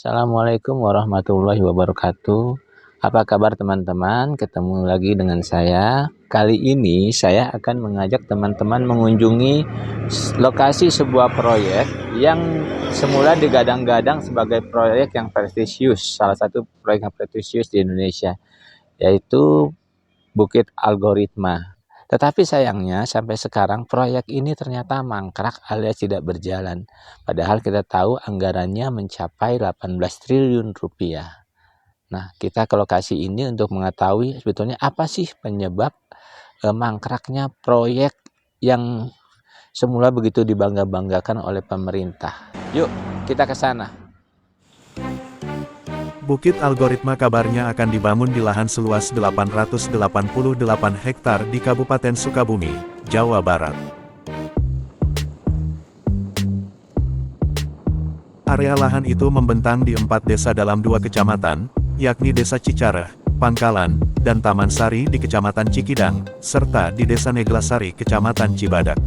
Assalamualaikum warahmatullahi wabarakatuh. Apa kabar teman-teman? Ketemu lagi dengan saya. Kali ini saya akan mengajak teman-teman mengunjungi lokasi sebuah proyek yang semula digadang-gadang sebagai proyek yang prestisius, salah satu proyek yang prestisius di Indonesia, yaitu Bukit Algoritma. Tetapi sayangnya sampai sekarang proyek ini ternyata mangkrak alias tidak berjalan. Padahal kita tahu anggarannya mencapai 18 triliun rupiah. Nah, kita ke lokasi ini untuk mengetahui sebetulnya apa sih penyebab mangkraknya proyek yang semula begitu dibangga-banggakan oleh pemerintah. Yuk, kita ke sana. Bukit Algoritma kabarnya akan dibangun di lahan seluas 888 hektar di Kabupaten Sukabumi, Jawa Barat. Area lahan itu membentang di 4 desa dalam 2 kecamatan, yakni Desa Cicareh, Pangkalan, dan Taman Sari di Kecamatan Cikidang, serta di Desa Neglasari, Kecamatan Cibadak.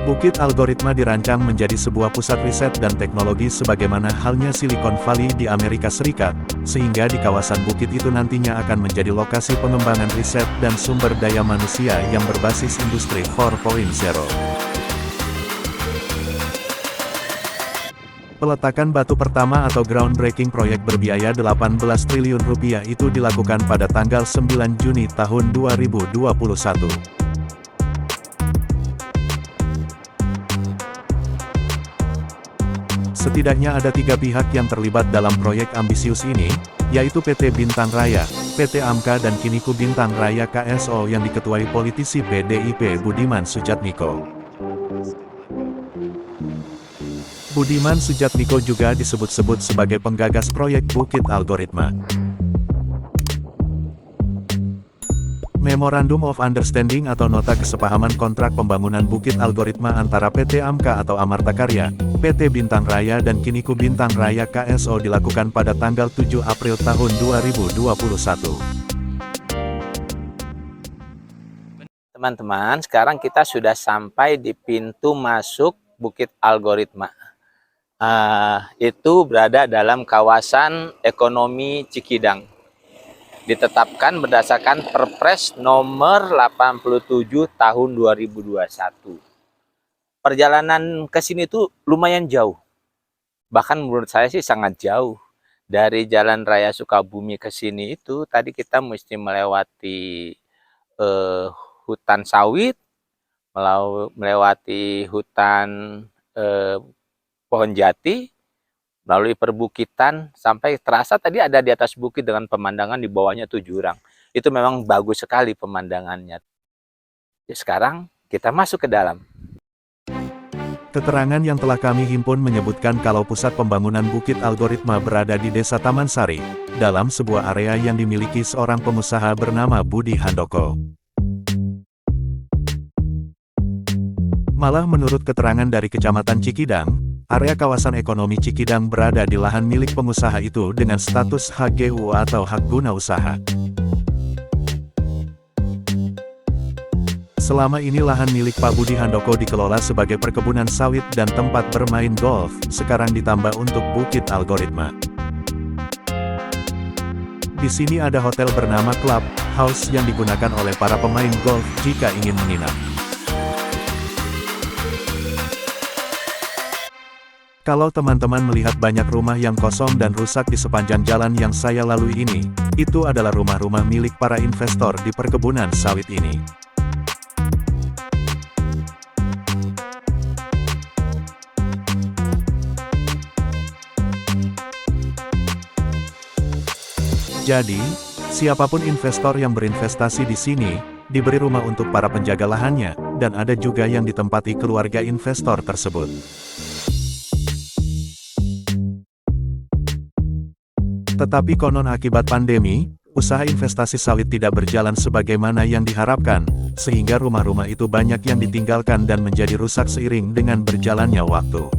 Bukit Algoritma dirancang menjadi sebuah pusat riset dan teknologi sebagaimana halnya Silicon Valley di Amerika Serikat, sehingga di kawasan bukit itu nantinya akan menjadi lokasi pengembangan riset dan sumber daya manusia yang berbasis industri 4.0. Peletakan batu pertama atau groundbreaking proyek berbiaya 18 triliun rupiah itu dilakukan pada tanggal 9 Juni tahun 2021. Setidaknya ada 3 pihak yang terlibat dalam proyek ambisius ini, yaitu PT Bintang Raya, PT AMKA dan Kiniku Bintang Raya KSO yang diketuai politisi PDIP Budiman Sujatmiko. Budiman Sujatmiko juga disebut-sebut sebagai penggagas proyek Bukit Algoritma. Memorandum of Understanding atau Nota Kesepahaman Kontrak Pembangunan Bukit Algoritma antara PT AMKA atau Amarta Karya, PT Bintang Raya dan Kiniku Bintang Raya KSO dilakukan pada tanggal 7 April tahun 2021. Teman-teman, sekarang kita sudah sampai di pintu masuk Bukit Algoritma. Itu berada dalam kawasan ekonomi Cikidang. Ditetapkan berdasarkan Perpres nomor 87 tahun 2021. Perjalanan ke sini tuh lumayan jauh. Bahkan menurut saya sih sangat jauh. Dari Jalan Raya Sukabumi ke sini itu tadi kita mesti melewati hutan sawit, melewati hutan pohon jati, melalui perbukitan, sampai terasa tadi ada di atas bukit dengan pemandangan di bawahnya tuh jurang. Itu memang bagus sekali pemandangannya. Sekarang kita masuk ke dalam. Keterangan yang telah kami himpun menyebutkan kalau pusat pembangunan Bukit Algoritma berada di Desa Taman Sari, dalam sebuah area yang dimiliki seorang pengusaha bernama Budi Handoko. Malah menurut keterangan dari Kecamatan Cikidang, area kawasan ekonomi Cikidang berada di lahan milik pengusaha itu dengan status HGU atau hak guna usaha. Selama ini lahan milik Pak Budi Handoko dikelola sebagai perkebunan sawit dan tempat bermain golf, sekarang ditambah untuk Bukit Algoritma. Di sini ada hotel bernama Club House yang digunakan oleh para pemain golf jika ingin menginap. Kalau teman-teman melihat banyak rumah yang kosong dan rusak di sepanjang jalan yang saya lalui ini, itu adalah rumah-rumah milik para investor di perkebunan sawit ini. Jadi, siapapun investor yang berinvestasi di sini, diberi rumah untuk para penjaga lahannya, dan ada juga yang ditempati keluarga investor tersebut. Tetapi konon akibat pandemi, usaha investasi sawit tidak berjalan sebagaimana yang diharapkan, sehingga rumah-rumah itu banyak yang ditinggalkan dan menjadi rusak seiring dengan berjalannya waktu.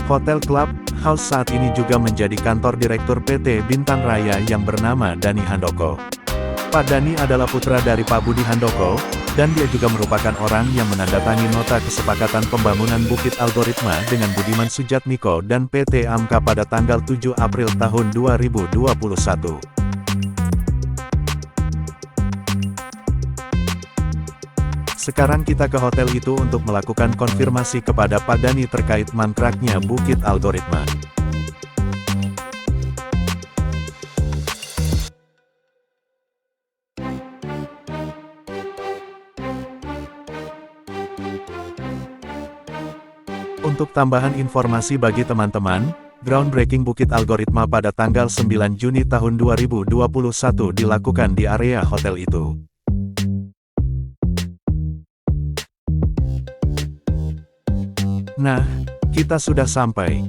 Hotel Club House saat ini juga menjadi kantor direktur PT Bintang Raya yang bernama Dani Handoko. Pak Dani adalah putra dari Pak Budi Handoko, dan dia juga merupakan orang yang menandatangani nota kesepakatan pembangunan Bukit Algoritma dengan Budiman Sujatmiko dan PT AMKA pada tanggal 7 April tahun 2021. Sekarang kita ke hotel itu untuk melakukan konfirmasi kepada Pak Dani terkait mangkraknya Bukit Algoritma. Untuk tambahan informasi bagi teman-teman, groundbreaking Bukit Algoritma pada tanggal 9 Juni tahun 2021 dilakukan di area hotel itu. Nah, kita sudah sampai.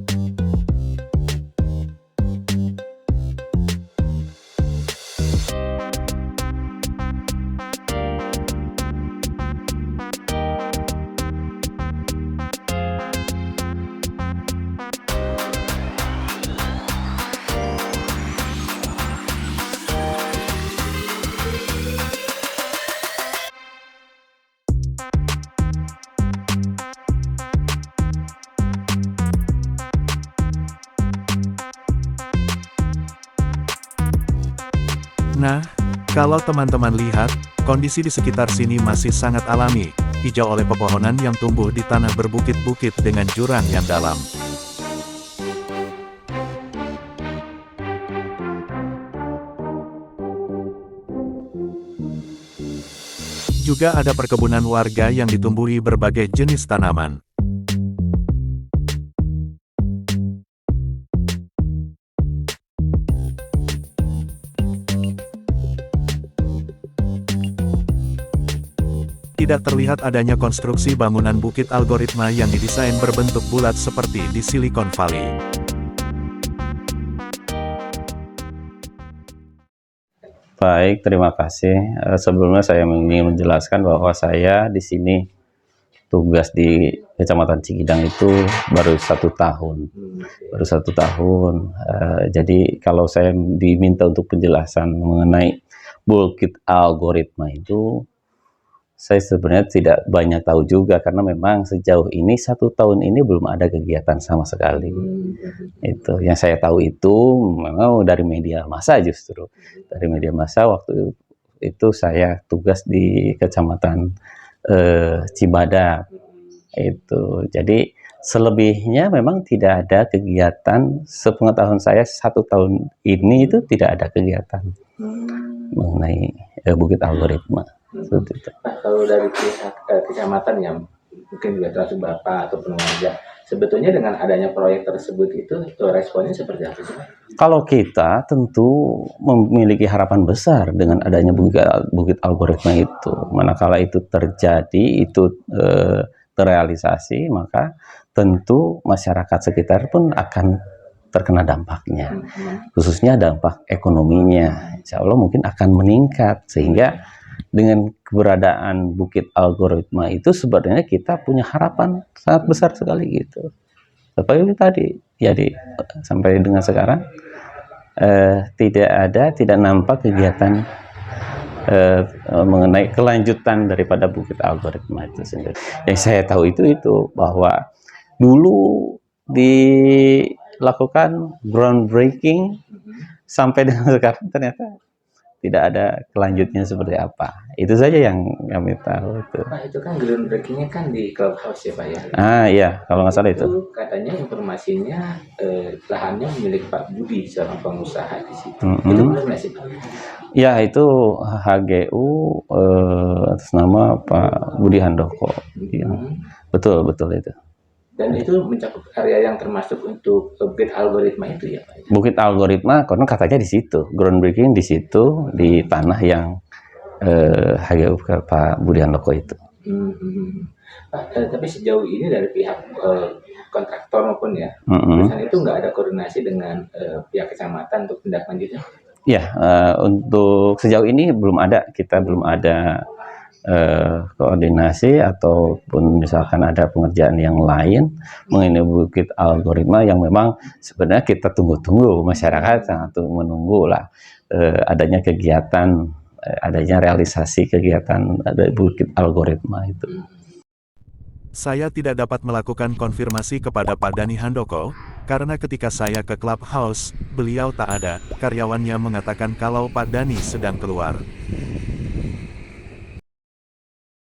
Nah, kalau teman-teman lihat, kondisi di sekitar sini masih sangat alami, hijau oleh pepohonan yang tumbuh di tanah berbukit-bukit dengan jurang yang dalam. Juga ada perkebunan warga yang ditumbuhi berbagai jenis tanaman. Tidak terlihat adanya konstruksi bangunan Bukit Algoritma yang didesain berbentuk bulat seperti di Silicon Valley. Baik, terima kasih. Sebelumnya saya ingin menjelaskan bahwa saya di sini tugas di Kecamatan Cikidang itu baru 1 tahun. Baru 1 tahun. Jadi kalau saya diminta untuk penjelasan mengenai Bukit Algoritma itu, saya sebenarnya tidak banyak tahu juga karena memang sejauh ini 1 tahun ini belum ada kegiatan sama sekali. Itu yang saya tahu itu memang dari media massa, justru dari media massa. Waktu itu saya tugas di Kecamatan Cibadak itu. Jadi selebihnya memang tidak ada kegiatan. Sepengetahuan saya 1 tahun ini itu tidak ada kegiatan mengenai Bukit Algoritma. Pak, kalau dari pihak kecamatan yang mungkin juga termasuk Bapak ataupun warga, sebetulnya dengan adanya proyek tersebut itu responnya seperti apa sih, Pak? Kalau kita tentu memiliki harapan besar dengan adanya Bukit Algoritma itu. Manakala itu terjadi, itu terrealisasi, maka tentu masyarakat sekitar pun akan terkena dampaknya. Khususnya dampak ekonominya. Insya Allah mungkin akan meningkat, sehingga dengan keberadaan Bukit Algoritma itu sebenarnya kita punya harapan sangat besar sekali gitu. Seperti tadi, jadi sampai dengan sekarang tidak nampak kegiatan mengenai kelanjutan daripada Bukit Algoritma itu sendiri. Yang saya tahu itu bahwa dulu dilakukan groundbreaking sampai dengan sekarang ternyata tidak ada kelanjutnya seperti apa. Itu saja yang kami tahu. Pak, itu kan groundbreaking-nya kan di Clubhouse ya, Pak ya? Iya, kalau nggak salah itu. Katanya informasinya lahannya milik Pak Budi, seorang pengusaha di situ. Itu benar nggak sih, Pak? Ya, itu HGU atas nama Pak Budi Handoko. Betul itu. Dan itu mencakup area yang termasuk untuk Bukit Algoritma itu ya, Pak? Bukit Algoritma, karena katanya di situ, groundbreaking di situ, di tanah yang HGU Pak Budi Handoko itu. Pak, tapi sejauh ini dari pihak kontraktor maupun ya, perusahaan itu nggak ada koordinasi dengan pihak kecamatan untuk tindak lanjutnya? Ya, untuk sejauh ini kita belum ada koordinasi ataupun misalkan ada pengerjaan yang lain mengenai Bukit Algoritma yang memang sebenarnya kita tunggu-tunggu, masyarakat sangat menunggu lah adanya kegiatan adanya realisasi kegiatan ada Bukit Algoritma itu. Saya tidak dapat melakukan konfirmasi kepada Pak Dani Handoko, karena ketika saya ke Clubhouse, beliau tak ada. Karyawannya mengatakan kalau Pak Dani sedang keluar.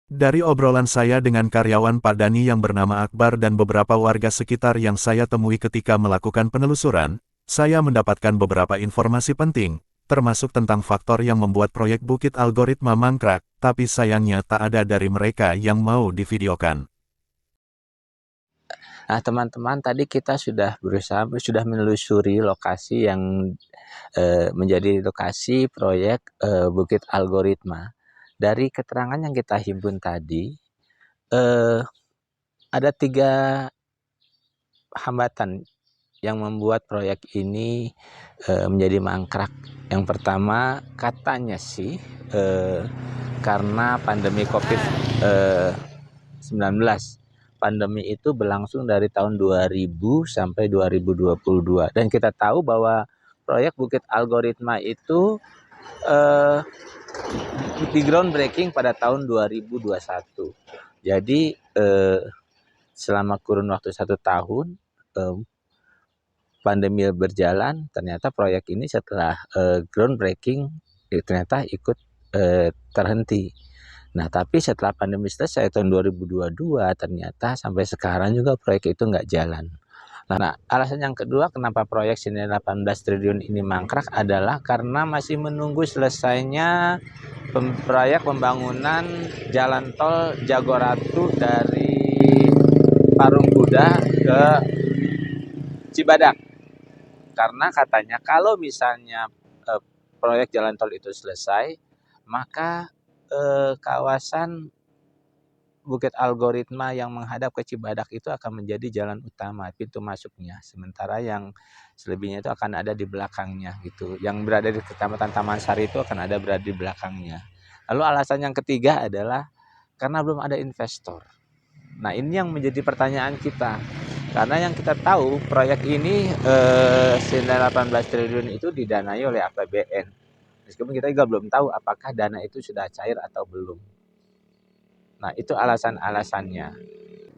Dari obrolan saya dengan karyawan Pak Dani yang bernama Akbar dan beberapa warga sekitar yang saya temui ketika melakukan penelusuran, saya mendapatkan beberapa informasi penting, termasuk tentang faktor yang membuat proyek Bukit Algoritma mangkrak, tapi sayangnya tak ada dari mereka yang mau divideokan. Nah, teman-teman, tadi kita sudah menelusuri lokasi yang menjadi lokasi proyek Bukit Algoritma. Dari keterangan yang kita himpun tadi, ada 3 hambatan yang membuat proyek ini menjadi mangkrak. Yang pertama, katanya sih karena pandemi COVID-19. Pandemi itu berlangsung dari tahun 2000 sampai 2022. Dan kita tahu bahwa proyek Bukit Algoritma itu di groundbreaking pada tahun 2021. Jadi selama kurun waktu 1 tahun pandemi berjalan, ternyata proyek ini setelah groundbreaking ternyata ikut terhenti. Nah, tapi setelah pandemi selesai tahun 2022, ternyata sampai sekarang juga proyek itu nggak jalan. Nah, alasan yang kedua kenapa proyek senilai 18 triliun ini mangkrak adalah karena masih menunggu selesainya proyek pembangunan jalan tol Jagoratu dari Parung Kuda ke Cibadak. Karena katanya kalau misalnya proyek jalan tol itu selesai, maka kawasan Bukit Algoritma yang menghadap ke Cibadak itu akan menjadi jalan utama, pintu masuknya. Sementara yang selebihnya itu akan ada di belakangnya gitu. Yang berada di Kecamatan Taman Sari itu akan ada berada di belakangnya. Lalu alasan yang ketiga adalah karena belum ada investor. Nah, ini yang menjadi pertanyaan kita. Karena yang kita tahu proyek ini senilai 18 triliun itu didanai oleh APBN. Meskipun kita juga belum tahu apakah dana itu sudah cair atau belum. Nah, itu alasan-alasannya.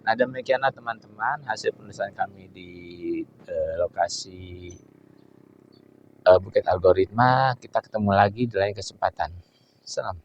Nah, demikianlah teman-teman hasil penulisan kami di lokasi Bukit Algoritma. Kita ketemu lagi di lain kesempatan. Salam.